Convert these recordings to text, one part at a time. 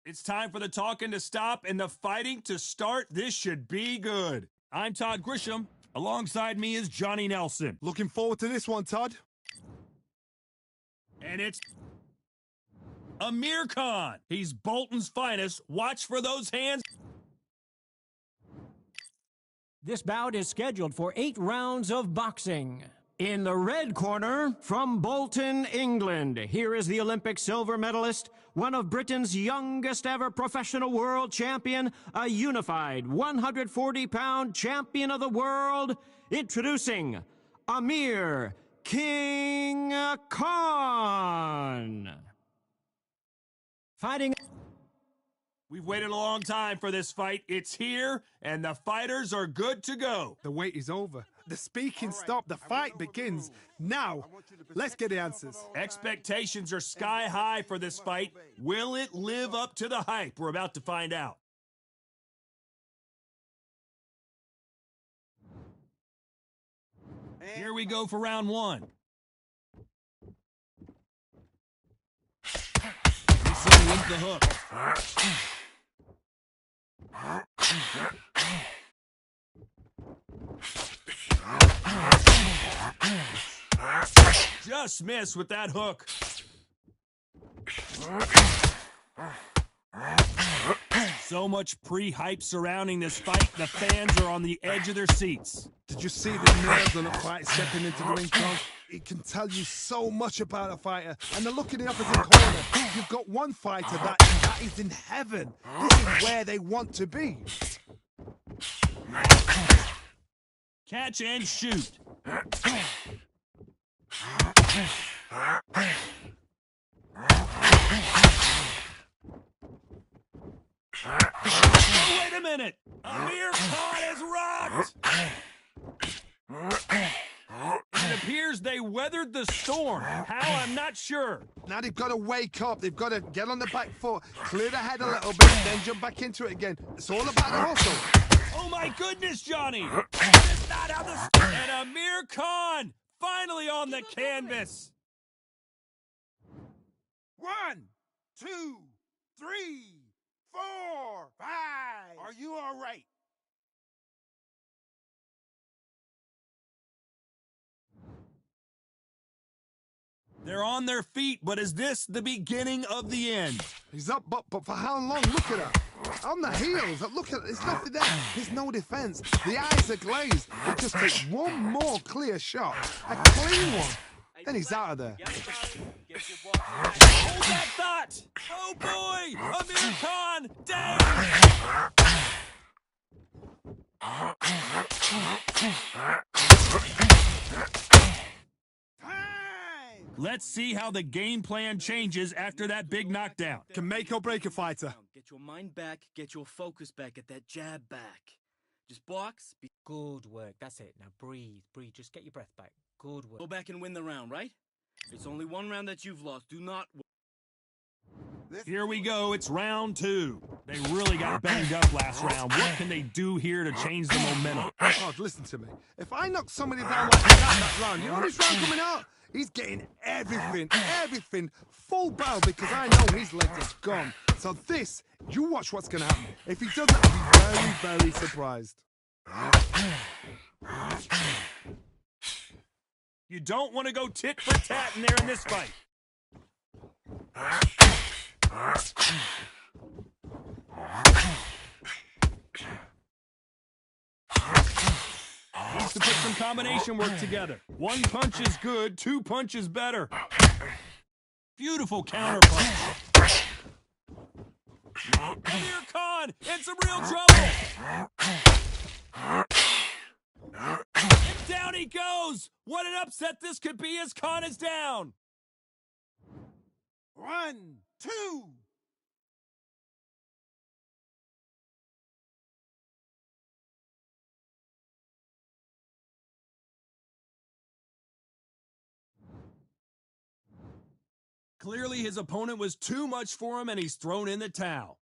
It's time for the talking to stop and the fighting to start. This should be good. I'm Todd Grisham. Alongside me is Johnny Nelson. Looking forward to this one, Todd. And it's Amir Khan. He's Bolton's finest. Watch for those hands. This bout is scheduled for 8 rounds of boxing. In the red corner, from Bolton, England, here is the Olympic silver medalist, one of Britain's youngest ever professional world champion, a unified 140-pound champion of the world, introducing Amir King Khan. Fighting... We've waited a long time for this fight. It's here, and the fighters are good to go. The wait is over. The speaking stopped. The fight begins. Now, let's get the answers. Expectations are sky high for this fight. Will it live up to the hype? We're about to find out. Here we go for round one. This one with the hook. Just missed with that hook. So much pre-hype surrounding this fight, the fans are on the edge of their seats. Did you see the nerves on a fight stepping into the ring, Tom? It can tell you so much about a fighter. And the look in the opposite corner, you've got one fighter that is in heaven. This is where they want to be. Catch and shoot. Oh, wait a minute! Amir Khan is rocked! It appears they weathered the storm. How? I'm not sure. Now they've got to wake up. They've got to get on the back foot, clear the head a little bit, then jump back into it again. It's all about the hustle. Oh my goodness, Johnny! It's not how the... And Amir Khan finally on the canvas. 1, 2, 3, 4, 5. Are you all right? They're on their feet, but is this the beginning of the end? He's up, but for how long? Look at that. On the heels. Look at it. There's nothing there. There's no defense. The eyes are glazed. He just takes one more clear shot. A clean one. Then he's out of there. Hold that thought! Oh boy! Amir Khan! Dang! Let's see how the game plan changes after that big knockdown. Can make or break a fighter. Get your mind back, get your focus back, get that jab back. Just box. Good work. That's it. Now breathe. Breathe. Just get your breath back. Good work. Go back and win the round, right? It's only one round that you've lost. Do not... Here we go. It's round 2. They really got banged up last round. What can they do here to change the momentum? Oh, listen to me. If I knock somebody down like that round, you know this round coming out? He's getting everything, full barrel because I know his legs are gone. So this, you watch what's going to happen. If he doesn't, I'll be very, very surprised. You don't want to go tit for tat in there in this fight. Needs to put some combination work together. 1 punch is good, 2 punches better. Beautiful counter punch. Amir Khan in some real trouble. And down he goes. What an upset this could be as Khan is down. 1, 2. Clearly his opponent was too much for him and he's thrown in the towel.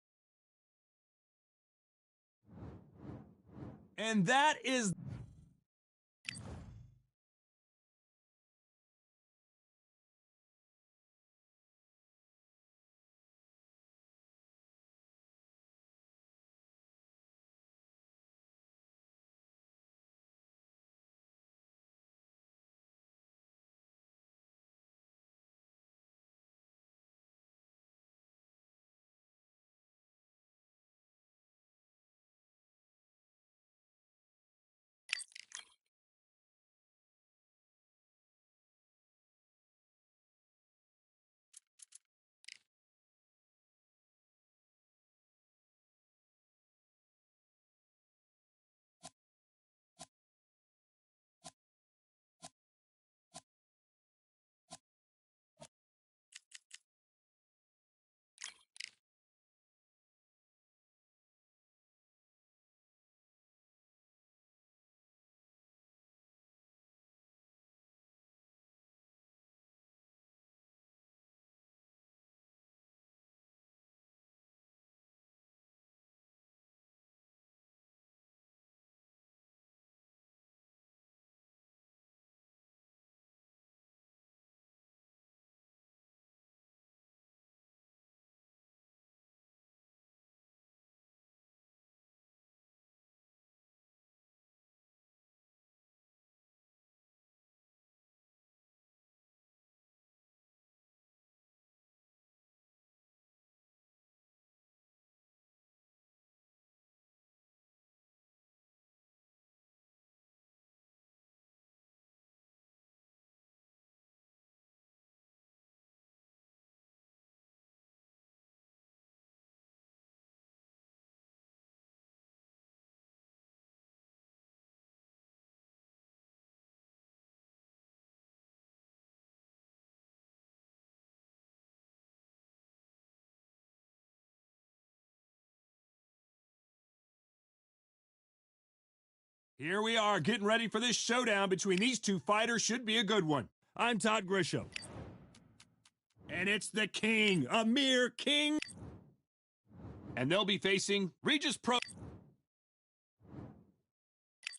And that is... Here we are, getting ready for this showdown between these two fighters. Should be a good one. I'm Todd Grisham. And it's the King, Amir King. And they'll be facing Regis Pro.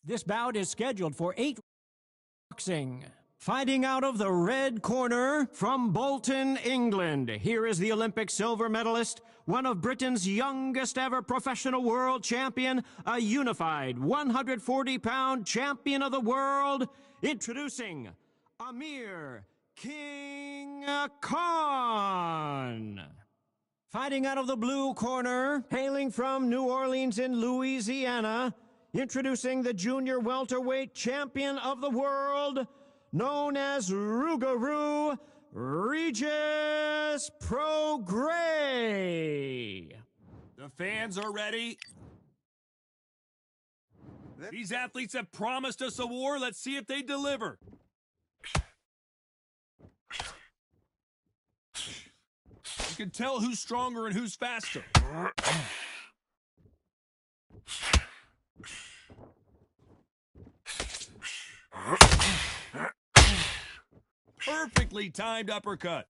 This bout is scheduled for 8 boxing. Fighting out of the red corner from Bolton, England. Here is the Olympic silver medalist, one of Britain's youngest ever professional world champion, a unified 140-pound champion of the world, introducing Amir King Khan. Fighting out of the blue corner, hailing from New Orleans in Louisiana, introducing the junior welterweight champion of the world, known as Rougarou, Regis Prograis. The fans are ready. These athletes have promised us a war. Let's see if they deliver. You can tell who's stronger and who's faster. Perfectly timed uppercut.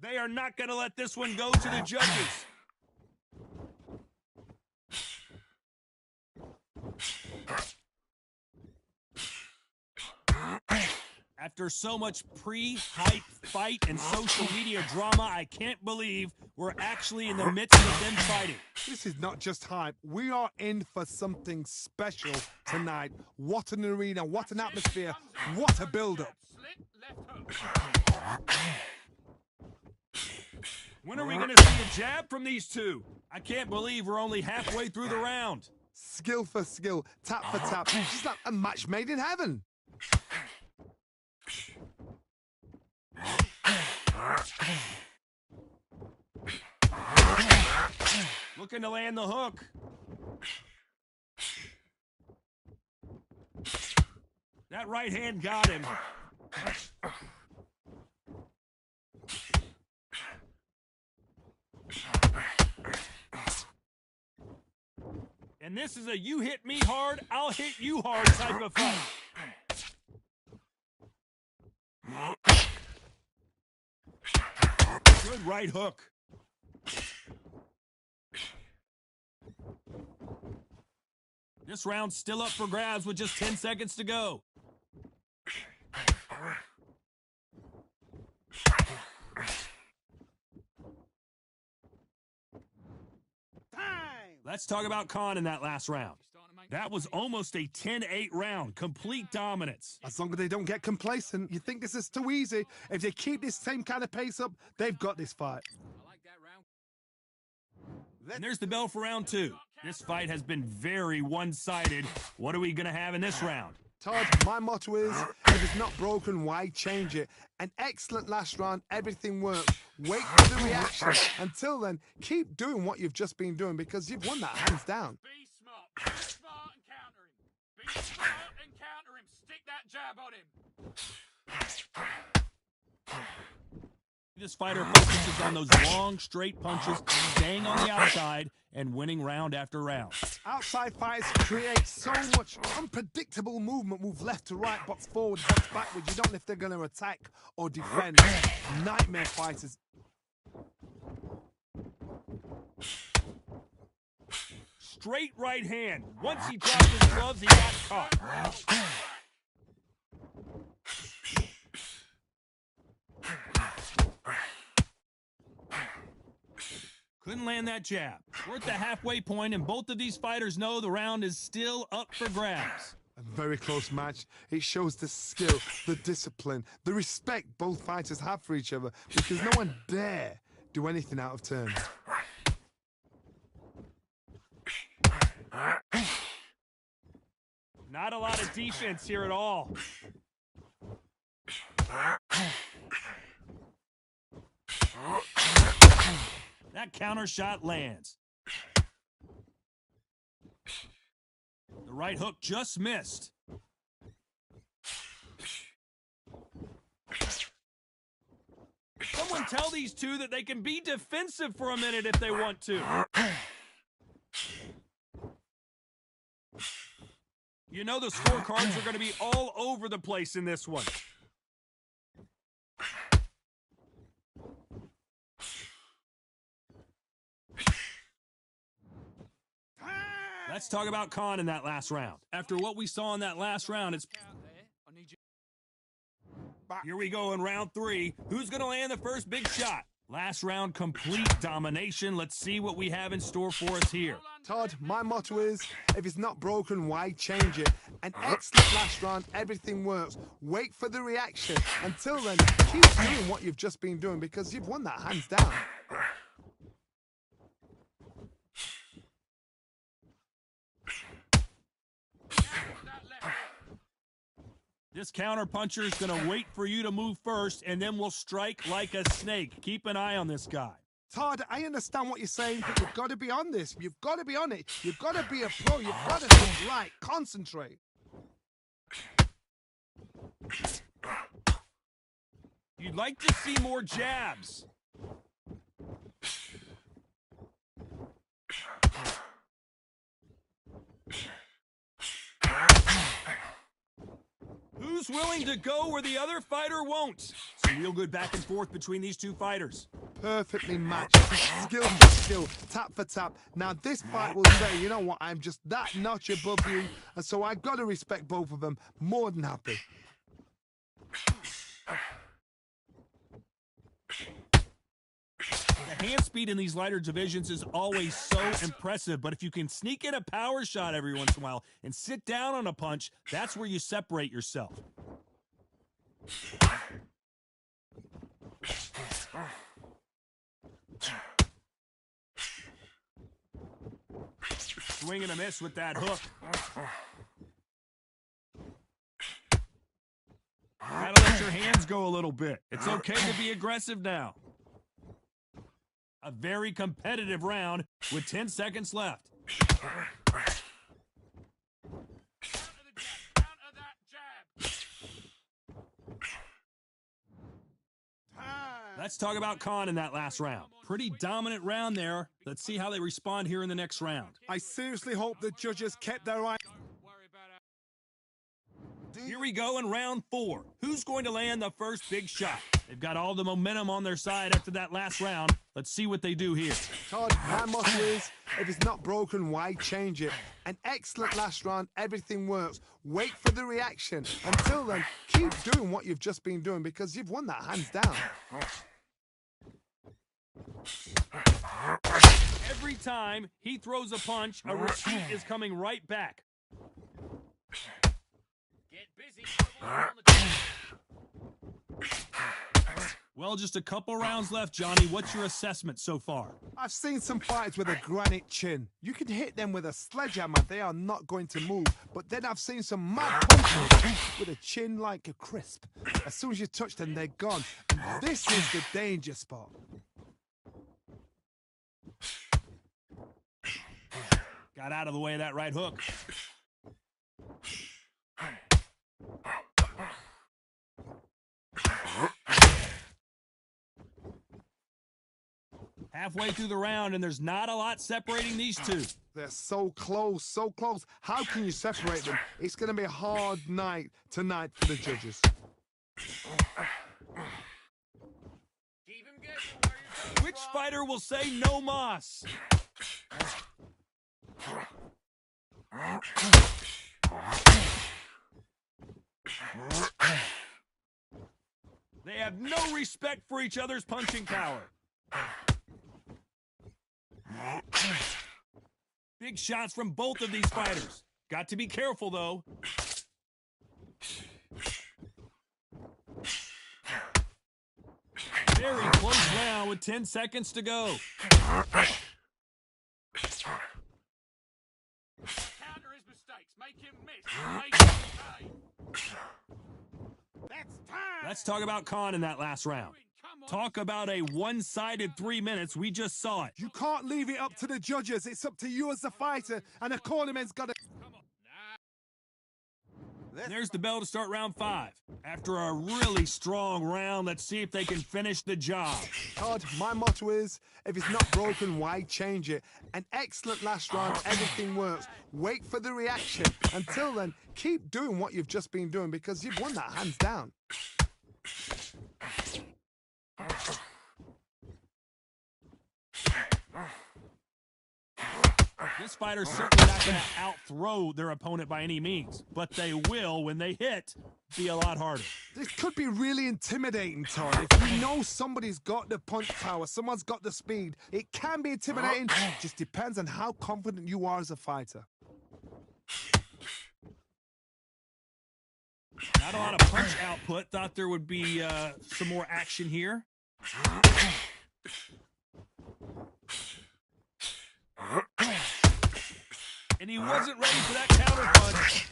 They are not going to let this one go to the judges. After so much pre-hype fight and social media drama, I can't believe we're actually in the midst of them fighting. This is not just hype. We are in for something special tonight. What an arena, what an atmosphere, what a build-up. When are we going to see a jab from these two? I can't believe we're only halfway through the round. Skill for skill, tap for tap, just like a match made in heaven. Looking to land the hook. That right hand got him. And this is a you hit me hard, I'll hit you hard type of fight. Good right hook. This round's still up for grabs with just 10 seconds to go. Let's talk about Khan in that last round. That was almost a 10-8 round, complete dominance. As long as they don't get complacent, you think this is too easy. If they keep this same kind of pace up, they've got this fight. And there's the bell for round 2. This fight has been very one-sided. What are we going to have in this round? Todd, my motto is, if it's not broken, why change it? An excellent last round, everything worked. Wait for the reaction. Until then, keep doing what you've just been doing because you've won that hands down. Be smart. Be smart and counter him. Be smart and counter him. Stick that jab on him. This fighter focuses on those long, straight punches, staying on the outside, and winning round after round. Outside fighters create so much unpredictable movement. Move left to right, box forward, box backwards. You don't know if they're going to attack or defend. Nightmare fighters. Straight right hand. Once he dropped his gloves, he got caught. Couldn't land that jab. We're at the halfway point, and both of these fighters know the round is still up for grabs. A very close match. It shows the skill, the discipline, the respect both fighters have for each other because no one dare do anything out of turn. Not a lot of defense here at all. That counter shot lands. The right hook just missed. Someone tell these two that they can be defensive for a minute if they want to. You know the scorecards are going to be all over the place in this one. Let's talk about Khan in that last round. After what we saw in that last round, it's... Here we go in round 3. Who's going to land the first big shot? Last round, complete domination. Let's see what we have in store for us here. Todd, my motto is, if it's not broken, why change it? An excellent last round, everything works. Wait for the reaction. Until then, keep doing what you've just been doing because you've won that hands down. This counter-puncher is going to wait for you to move first, and then we'll strike like a snake. Keep an eye on this guy. Todd, I understand what you're saying, but you've got to be on this. You've got to be on it. You've got to be a pro. You've got to think right. Concentrate. You'd like to see more jabs. Who's willing to go where the other fighter won't? Some real good back and forth between these two fighters. Perfectly matched. Skill for skill. Tap for tap. Now this fight will say, you know what, I'm just that notch above you, and so I've got to respect both of them. More than happy. The hand speed in these lighter divisions is always so impressive, but if you can sneak in a power shot every once in a while and sit down on a punch, that's where you separate yourself. Swing and a miss with that hook. Gotta let your hands go a little bit. It's okay to be aggressive now. A very competitive round with 10 seconds left. Let's talk about Khan in that last round. Pretty dominant round there. Let's see how they respond here in the next round. I seriously hope the judges kept their eye. Here we go in round 4. Who's going to land the first big shot? They've got all the momentum on their side after that last round. Let's see what they do here. Todd, my motto is, if it's not broken, why change it? An excellent last round, everything works. Wait for the reaction. Until then, keep doing what you've just been doing because you've won that hands down. Every time he throws a punch, a repeat is coming right back. Get busy. On the Well, just a couple rounds left, Johnny. What's your assessment so far? I've seen some fighters with a granite chin. You can hit them with a sledgehammer, they are not going to move. But then I've seen some mad punchers with a chin like a crisp. As soon as you touch them, they're gone. And this is the danger spot. Got out of the way of that right hook. Halfway through the round, and there's not a lot separating these two. They're so close, so close. How can you separate them? It's going to be a hard night tonight for the judges. Which fighter will say no mas? They have no respect for each other's punching power. Big shots from both of these fighters. Got to be careful, though. Very close round with 10 seconds to go. counter his mistakes. Make him miss. Make him pay. That's time. Let's talk about Khan in that last round. Talk about a one-sided 3 minutes. We just saw it. You can't leave it up to the judges. It's up to you as the fighter, and the cornerman's got to... There's the bell to start round 5. After a really strong round, let's see if they can finish the job. Todd, my motto is, if it's not broken, why change it? An excellent last round, everything works. Wait for the reaction. Until then, keep doing what you've just been doing because you've won that hands down. This fighter's certainly not going to out-throw their opponent by any means, but they will, when they hit, be a lot harder. This could be really intimidating, Todd. If you know somebody's got the punch power, someone's got the speed, it can be intimidating. Just depends on how confident you are as a fighter. Not a lot of punch output. Thought there would be some more action here. And he wasn't ready for that counter punch.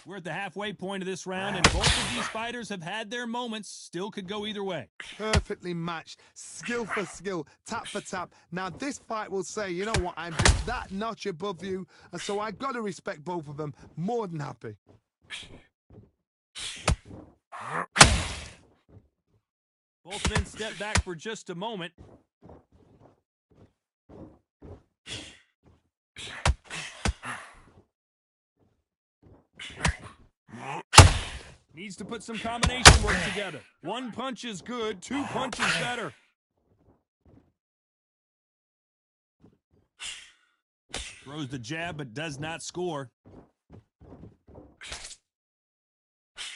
We're at the halfway point of this round, and both of these fighters have had their moments. Still could go either way. Perfectly matched, skill for skill, tap for tap. Now this fight will say, you know what, I'm just that notch above you, and so I got to respect both of them. More than happy. Both men step back for just a moment. Needs to put some combination work together. One punch is good, 2 punches better. Throws the jab, but does not score.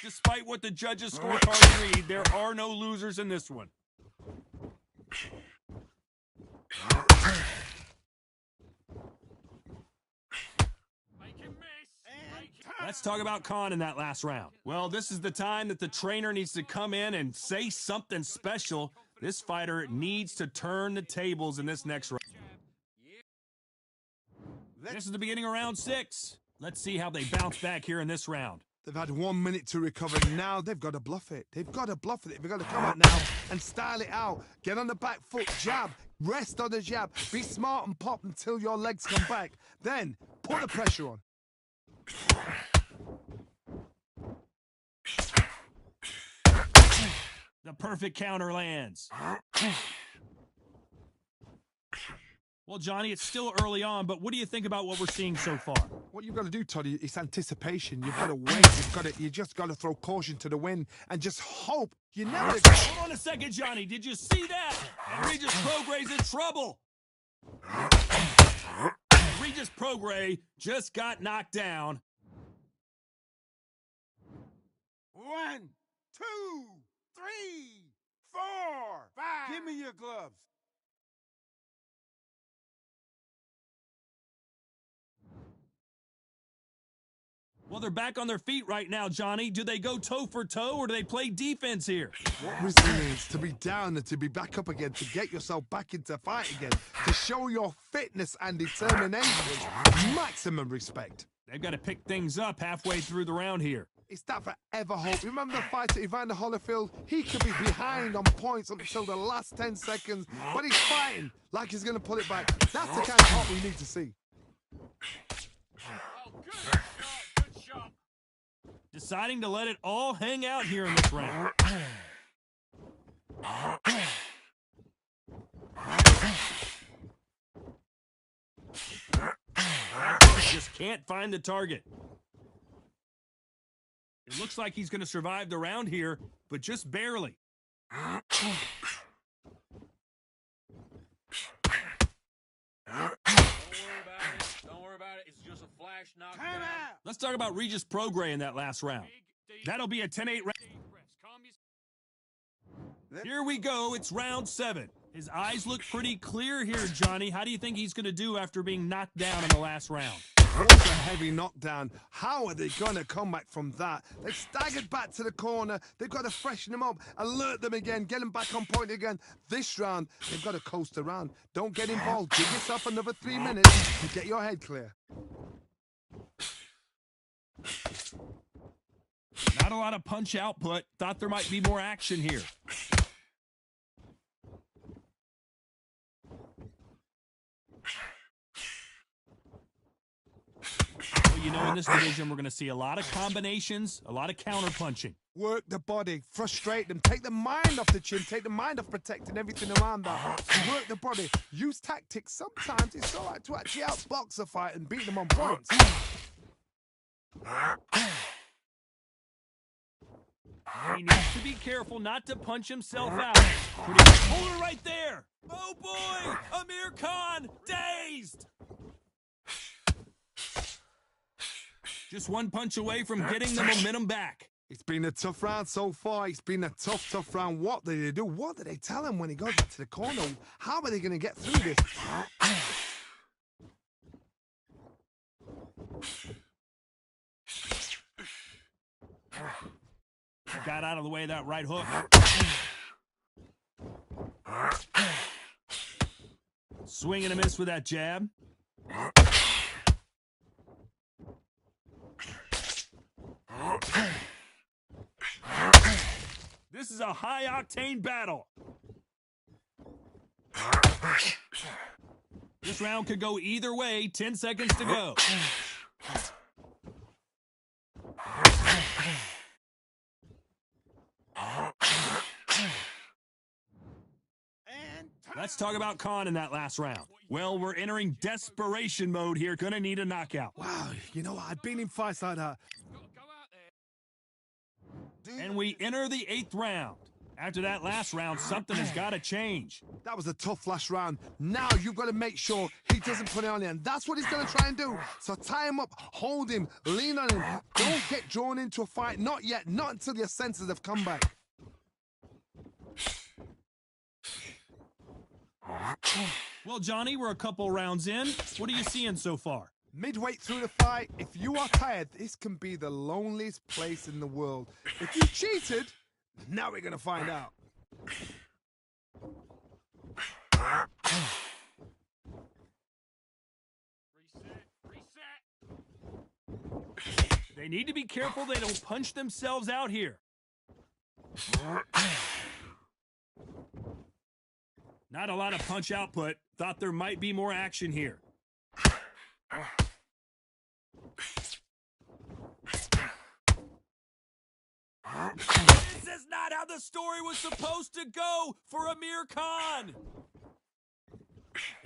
Despite what the judges' scorecards read, there are no losers in this one. Let's talk about Khan in that last round. Well, this is the time that the trainer needs to come in and say something special. This fighter needs to turn the tables in this next round. This is the beginning of round 6. Let's see how they bounce back here in this round. They've had 1 minute to recover. Now they've got to bluff it. They've got to bluff it. They've got to come out now and style it out. Get on the back foot, jab, rest on the jab. Be smart and pop until your legs come back. Then put the pressure on. The perfect counter lands. Well, Johnny, it's still early on, but what do you think about what we're seeing so far? What you've got to do, Toddy, is anticipation. You've got to wait. You just got to throw caution to the wind and just hope. You never. Hold on a second, Johnny. Did you see that? And Regis Progray's in trouble. Regis Progray just got knocked down. 1, 2, 3, 4, 5. Give me your gloves. Well, they're back on their feet right now, Johnny. Do they go toe for toe or do they play defense here? What resilience to be down and to be back up again, to get yourself back into fight again, to show your fitness and determination. Maximum respect. They've got to pick things up halfway through the round here. It's that forever hope. Remember the fighter Evander Holyfield? He could be behind on points until the last 10 seconds, but he's fighting like he's going to pull it back. That's the kind of hope we need to see. Oh, good shot, good shot. Deciding to let it all hang out here in this round. Just can't find the target. It looks like he's going to survive the round here, but just barely. Don't worry about it. It's just a flash knockdown. Time out. Let's talk about Regis Progray in that last round. That'll be a 10-8 round. Here we go. It's round 7. His eyes look pretty clear here, Johnny. How do you think he's going to do after being knocked down in the last round? What a heavy knockdown. How are they going to come back from that? They staggered back to the corner. They've got to freshen them up, alert them again, get them back on point again. This round, they've got to coast around. Don't get involved. Give yourself another 3 minutes to get your head clear. Not a lot of punch output. Thought there might be more action here. you know, in this division, we're going to see a lot of combinations, a lot of counter-punching. Work the body, frustrate them, take the mind off the chin, take the mind off protecting everything around that. Work the body, use tactics. Sometimes it's all right to actually outbox a fight and beat them on points. He needs to be careful not to punch himself out. Pretty much. Hold her right there. Oh, boy! Amir Khan, dazed! Just one punch away from getting the momentum back. It's been a tough round so far. It's been a tough round. What did they do? What did they tell him when he goes back to the corner? How are they going to get through this? Got out of the way of that right hook. Swing and a miss with that jab. This is a high-octane battle. This round could go either way. 10 seconds to go. Let's talk about Khan in that last round. Well, we're entering desperation mode here. Gonna need a knockout. Wow, you know what? I've been in fights like that. Go out there. And we enter the 8th round. After that last round, something has got to change. That was a tough last round. Now you've got to make sure he doesn't put it on you, and that's what he's going to try and do. So tie him up, hold him, lean on him. Don't get drawn into a fight. Not yet. Not until your senses have come back. Well, Johnny, we're a couple rounds in. What are you seeing so far? Midway through the fight, if you are tired, this can be the loneliest place in the world. If you cheated, now we're going to find out. Reset. They need to be careful they don't punch themselves out here. Not a lot of punch output. Thought there might be more action here. This is not how the story was supposed to go for Amir Khan.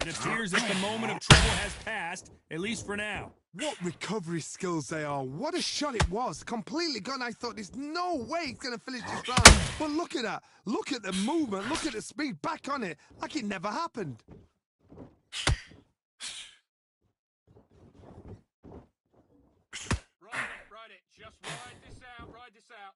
It appears that the moment of trouble has passed, at least for now. What recovery skills they are. What a shot it was. Completely gone. I thought there's no way he's going to finish this round. But look at that. Look at the movement. Look at the speed. Back on it. Like it never happened. Ride it. Just ride this out. Ride this out.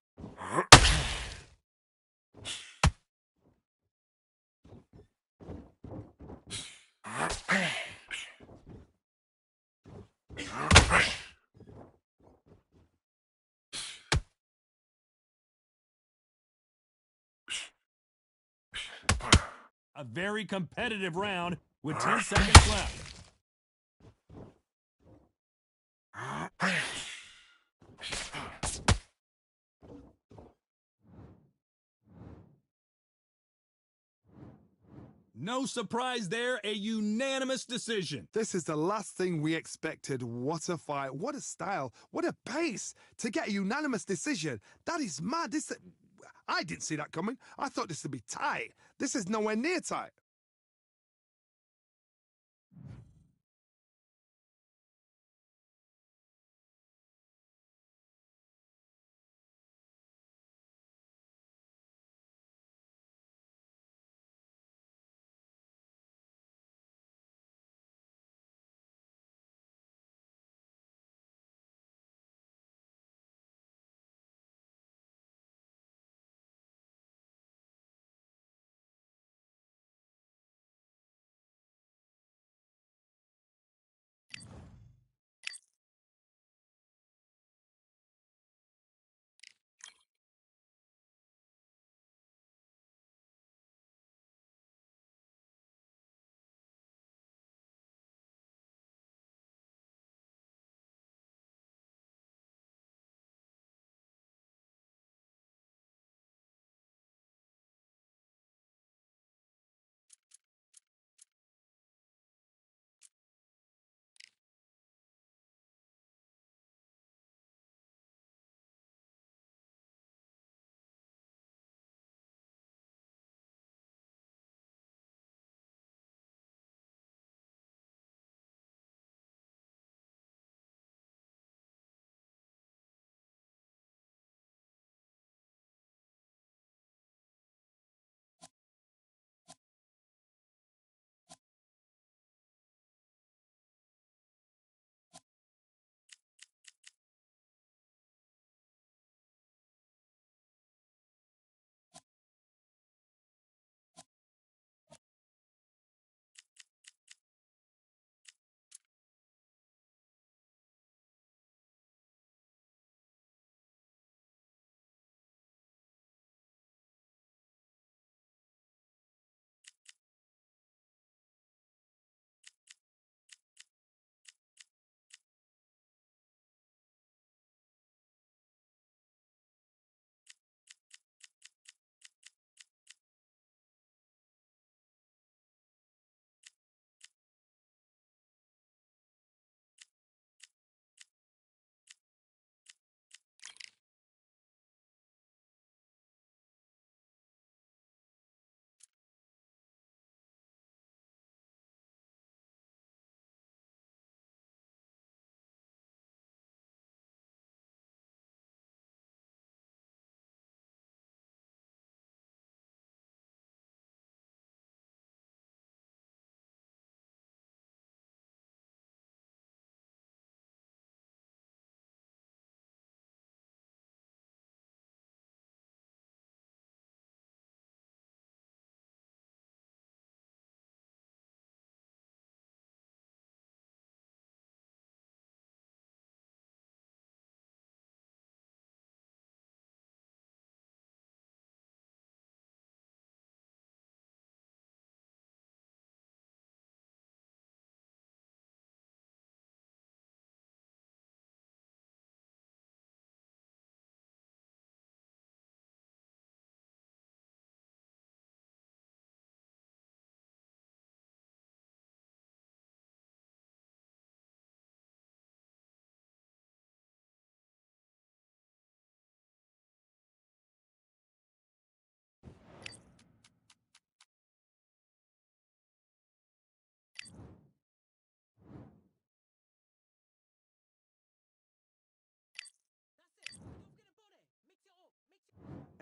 A very competitive round with 10 seconds left. No surprise there, a unanimous decision. This is the last thing we expected. What a fight. What a style. What a pace to get a unanimous decision. That is mad. I didn't see that coming. I thought this would be tight. This is nowhere near tight.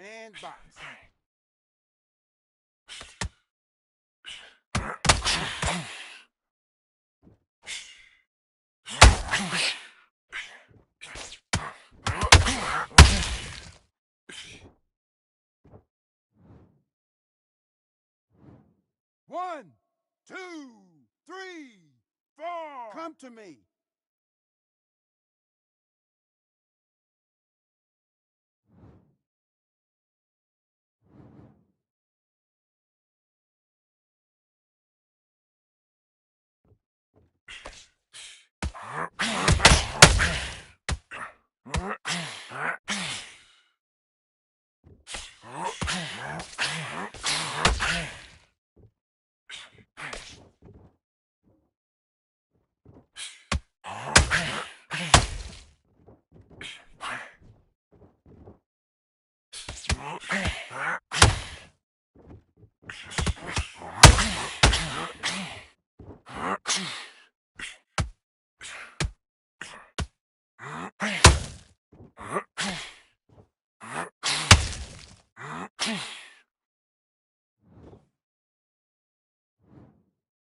And box. One, two, three, four. Come to me.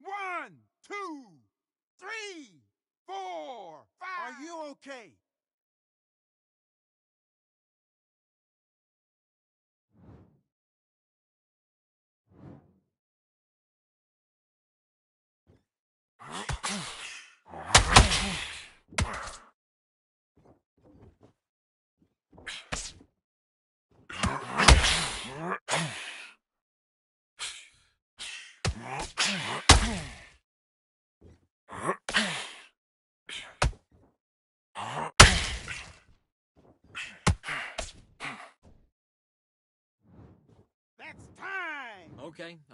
One, two, three, four, five. Are you okay? That's time.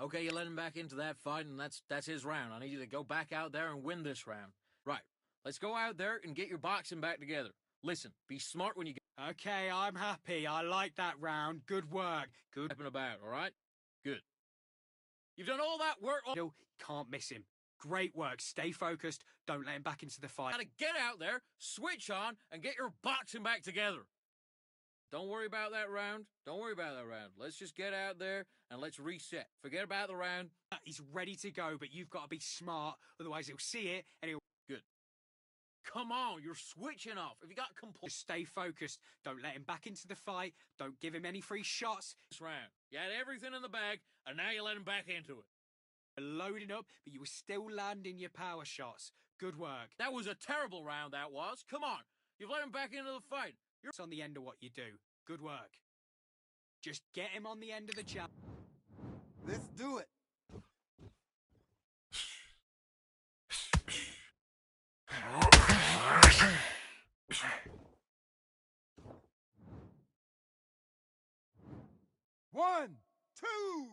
Okay, you let him back into that fight, and that's his round. I need you to go back out there and win this round. Right, let's go out there and get your boxing back together. Listen, be smart when you get Okay, I'm happy. I like that round. Good work. Good. up and about, all right? Good. You've done all that work. You can't miss him. Great work. Stay focused. Don't let him back into the fight. Gotta get out there, switch on, and get your boxing back together. Don't worry about that round. Don't worry about that round. Let's just get out there and let's reset. Forget about the round. He's ready to go, but you've got to be smart. Otherwise, he'll see it and he'll... Good. Come on, you're switching off. If you got complete... Just stay focused. Don't let him back into the fight. Don't give him any free shots. This round, you had everything in the bag, and now you let him back into it. Loading up, but you were still landing your power shots. Good work. That was a terrible round, that was. Come on. You've let him back into the fight. It's on the end of what you do. Good work. Just get him on the end of the jab. Let's do it. One, two,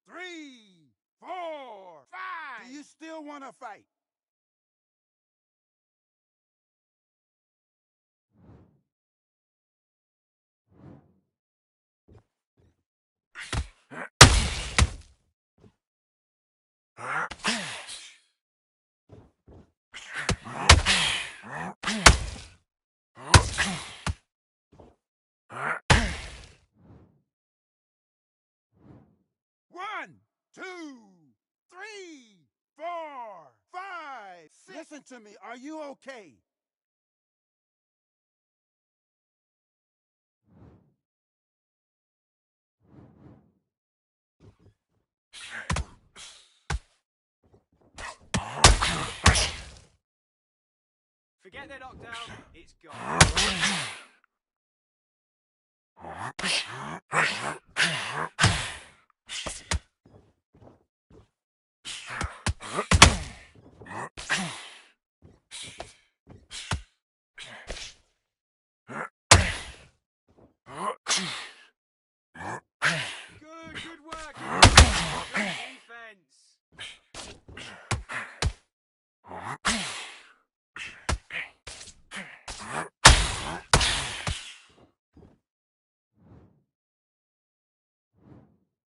three, four, five. Do you still want to fight? One, two, three, four, five, six. Listen to me. Are you okay? Forget the knockdown. It's gone. Good work. Good defense.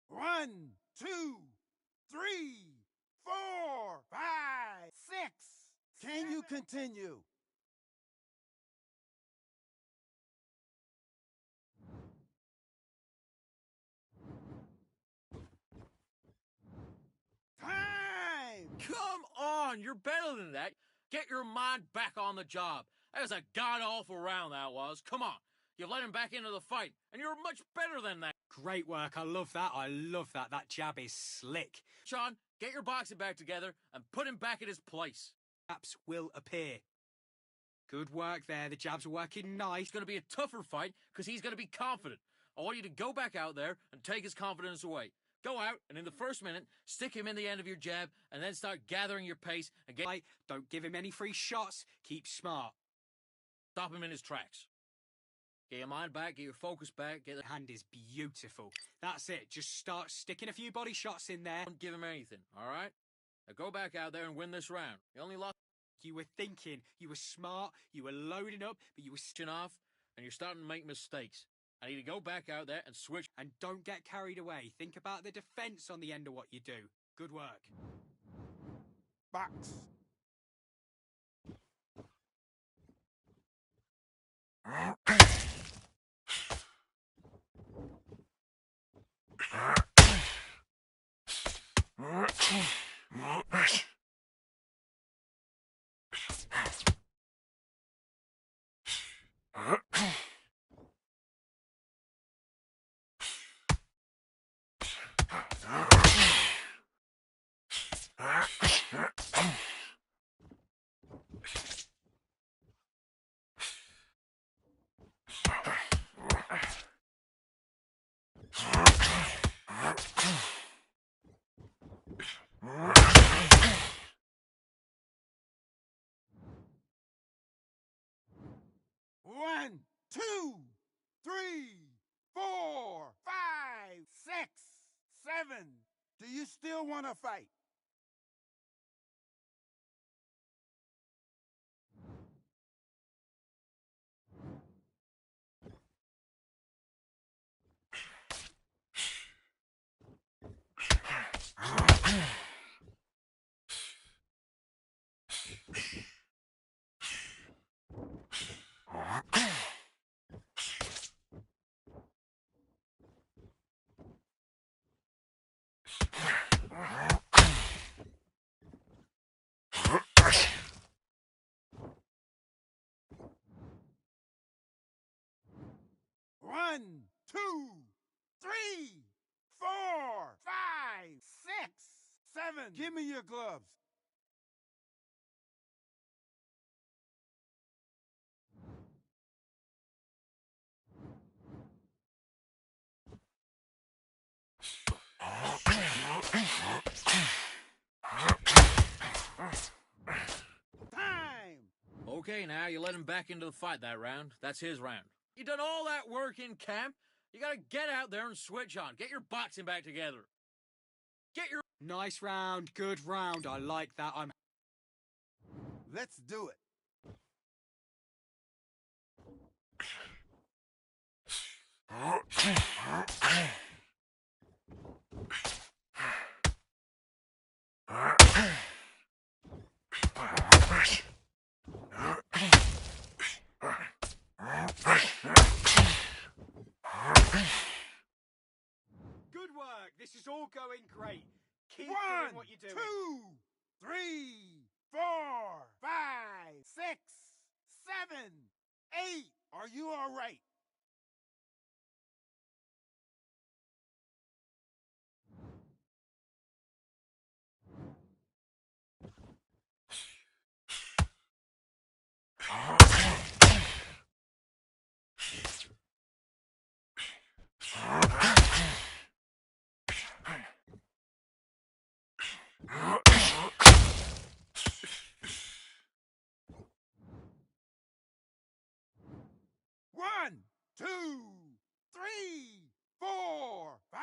One, two, three, four, five, six. Can you continue? Come on, you're better than that. Get your mind back on the job. That was a god-awful round, that was. Come on. You've let him back into the fight, and you're much better than that. Great work. I love that. I love that. That jab is slick. Sean, get your boxing back together and put him back in his place. Gaps will appear. Good work there. The jabs are working nice. It's going to be a tougher fight because he's going to be confident. I want you to go back out there and take his confidence away. Go out, and in the first minute, stick him in the end of your jab, and then start gathering your pace and get... Don't give him any free shots. Keep smart. Stop him in his tracks. Get your mind back, get your focus back, get the... Hand is beautiful. That's it. Just start sticking a few body shots in there. Don't give him anything, all right? Now go back out there and win this round. You only lost... You were thinking. You were smart. You were loading up, but you were chin off, and you're starting to make mistakes. I need to go back out there and switch. And don't get carried away. Think about the defense on the end of what you do. Good work. Box. One, two, three, 4, 5, 6, 7. Do you still want to fight? One, two, three, 4, 5, 6, 7. Give me your gloves. Time! Okay, now you let him back into the fight that round. That's his round. You done all that work in camp. You gotta get out there and switch on. Get your boxing back together. Get your... Nice round. Good round. I like that. Let's do it. Good work. This is all going great. Keep 1, doing what you're doing. 2, 3, 4, 5, 6, 7, 8. Are you all right? One, 2, 3, 4, 5,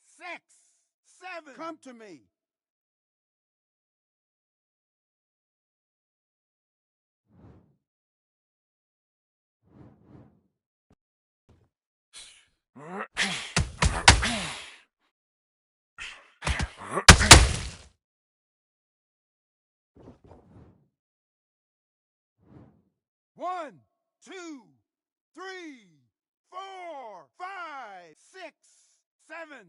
6, 7. Come to me. One, 2, 3, 4, 5, 6, 7,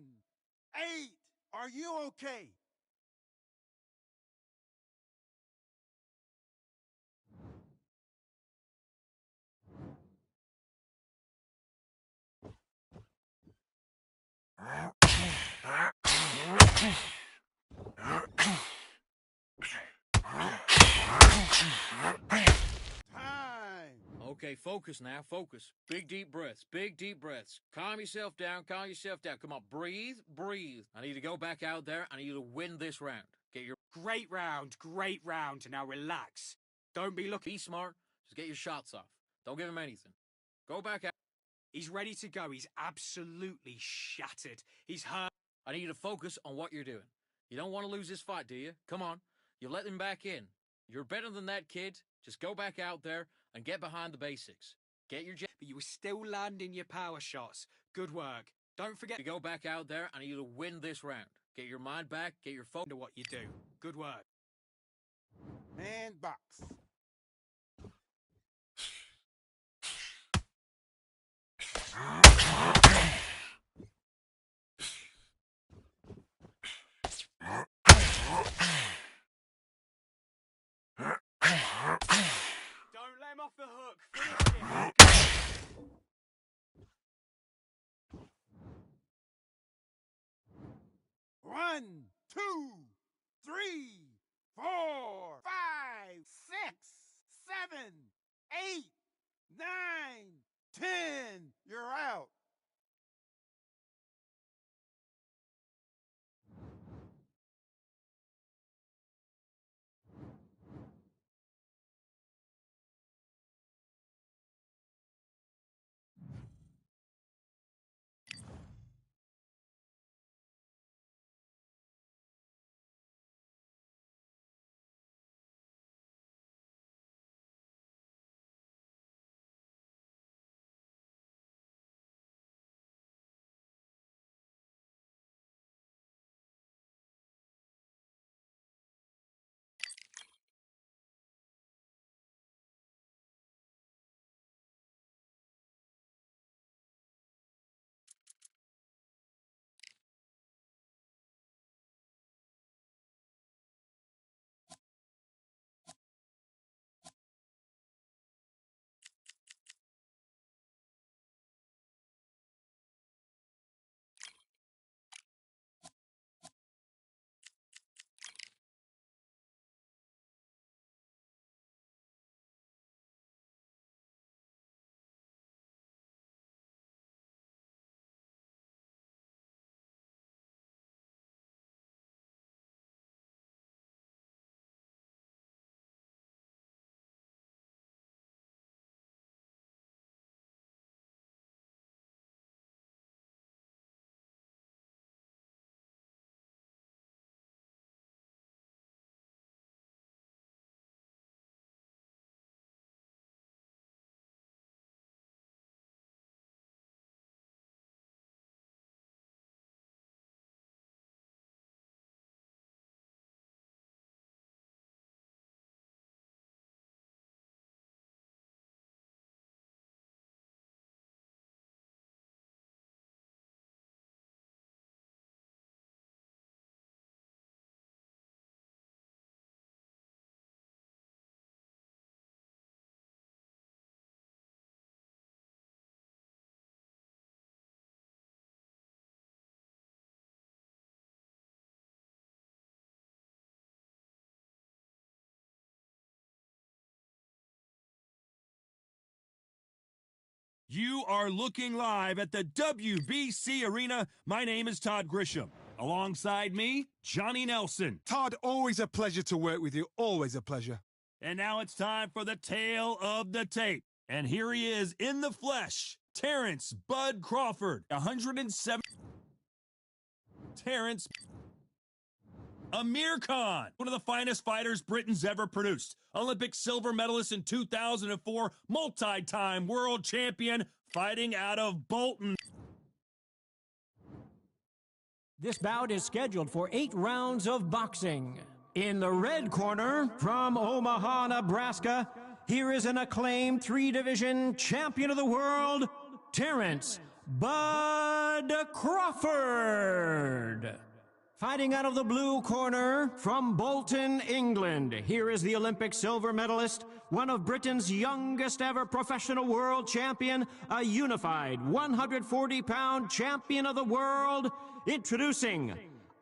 8. Are you okay? Focus now, focus. Big deep breaths, big deep breaths. Calm yourself down, calm yourself down. Come on, breathe, breathe. I need you to go back out there. I need you to win this round. Get your... Great round, great round. Now relax. Don't be looking. Be smart. Just get your shots off. Don't give him anything. Go back out. He's ready to go. He's absolutely shattered. He's hurt. I need you to focus on what you're doing. You don't want to lose this fight, do you? Come on. You let him back in. You're better than that, kid. Just go back out there and get behind the basics. Get your jab. But you were still landing your power shots. Good work. Don't forget to go back out there. I need you to win this round. Get your mind back. Get your focus to what you do. Good work. And box. Don't let him off the hook. Finish him. 1, 2, 3, 4, 5, 6, 7, 8, 9, 10. You're out. You are looking live at the WBC Arena. My name is Todd Grisham. Alongside me, Johnny Nelson. Todd, always a pleasure to work with you. Always a pleasure. And now it's time for the tale of the tape. And here he is in the flesh, Terrence Bud Crawford, 107. Terrence Amir Khan, one of the finest fighters Britain's ever produced. Olympic silver medalist in 2004, multi-time world champion, fighting out of Bolton. This bout is scheduled for 8 rounds of boxing. In the red corner, from Omaha, Nebraska, here is an acclaimed 3-division champion of the world, Terrence Bud Crawford. Fighting out of the blue corner, from Bolton, England, here is the Olympic silver medalist, one of Britain's youngest ever professional world champion, a unified 140-pound champion of the world, introducing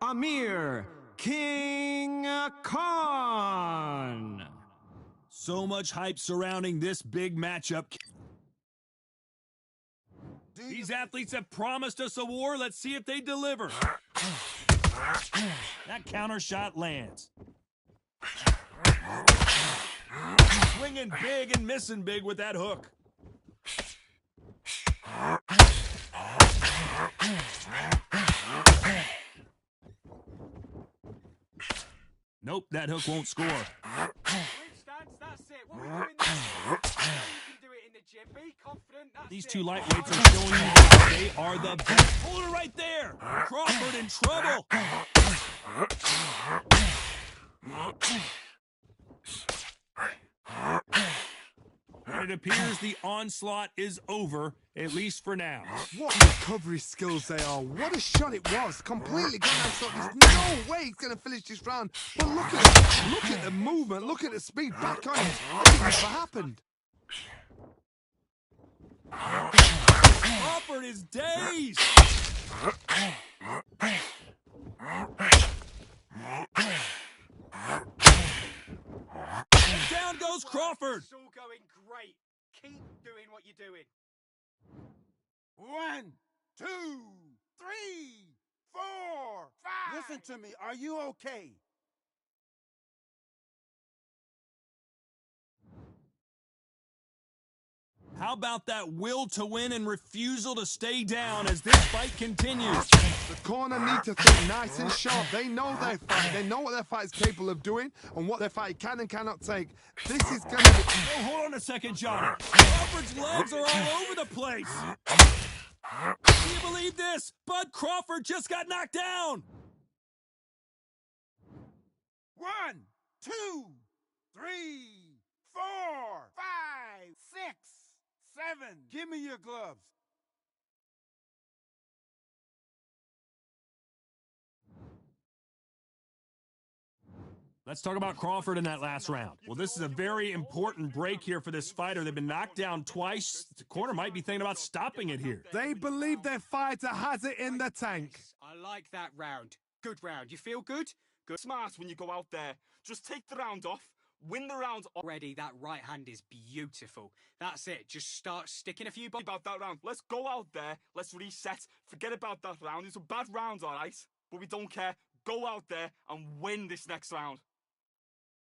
Amir King Khan. So much hype surrounding this big matchup. These athletes have promised us a war. Let's see if they deliver. That counter shot lands. Swinging big and missing big with that hook. Nope, that hook won't score. That's it. What are we doing this? You can do it in the gym. Be confident. That's These it. two lightweights are showing you that they are the best. Hold it right there. Crawford in trouble. And it appears the onslaught is over, at least for now. What recovery skills they are. What a shot it was. Completely gone out. So there's no way he's going to finish this round. But look at the movement. Look at the speed back on it. It never happened. Crawford is dazed. And down goes Crawford. It's all going great. Keep doing what you're doing. 1, 2, 3, 4, 5. Listen to me. Are you okay? How about that will to win and refusal to stay down as this fight continues? The corner need to think nice and sharp. They know their fight. They know what their fight is capable of doing and what their fight can and cannot take. This is going to be... Oh, hold on a second, Johnny. Crawford's legs are all over the place. Do you believe this? Bud Crawford just got knocked down. 1, 2, 3, 4, 5, 6, 7. Give me your gloves. Let's talk about Crawford in that last round. Well, this is a very important break here for this fighter. They've been knocked down twice. The corner might be thinking about stopping it here. They believe their fighter has it in the tank. I like that round. Good round. You feel good? Good. Smart when you go out there. Just take the round off. Win the round already. That right hand is beautiful. That's it. Just start sticking a few about that round. Let's go out there. Let's reset. Forget about that round. It's a bad round, all right? But we don't care. Go out there and win this next round.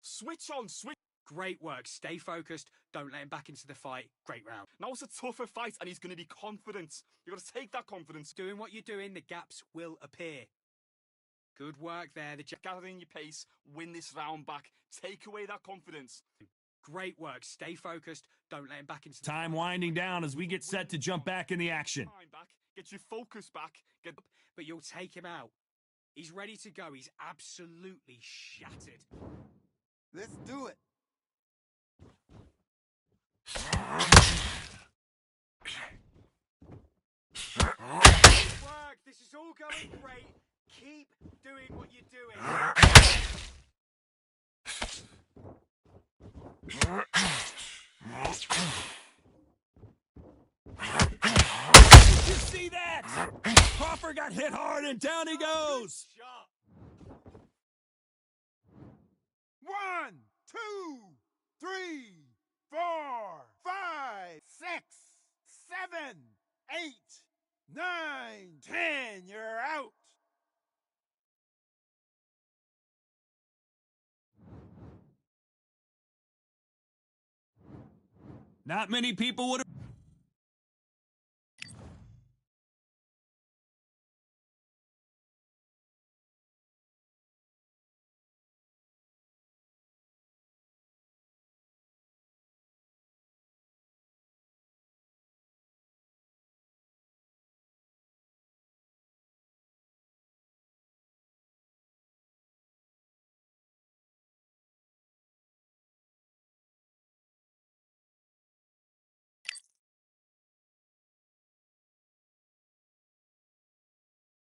Switch on, switch. Great work. Stay focused. Don't let him back into the fight. Great round. Now it's a tougher fight and he's going to be confident. You've got to take that confidence. Doing what you're doing, the gaps will appear. Good work there. Gathering your pace. Win this round back. Take away that confidence. Great work. Stay focused. Don't let him back into the Time winding down as we get set to jump back in the action. Back. Get your focus back. But you'll take him out. He's ready to go. He's absolutely shattered. Let's do it. Work. This is all going great. Keep doing what you're doing. Did you see that? Crawford got hit hard and down he goes. 1, 2, 3, 4, 5, 6, 7, 8, 9, 10. You're out. Not many people would have.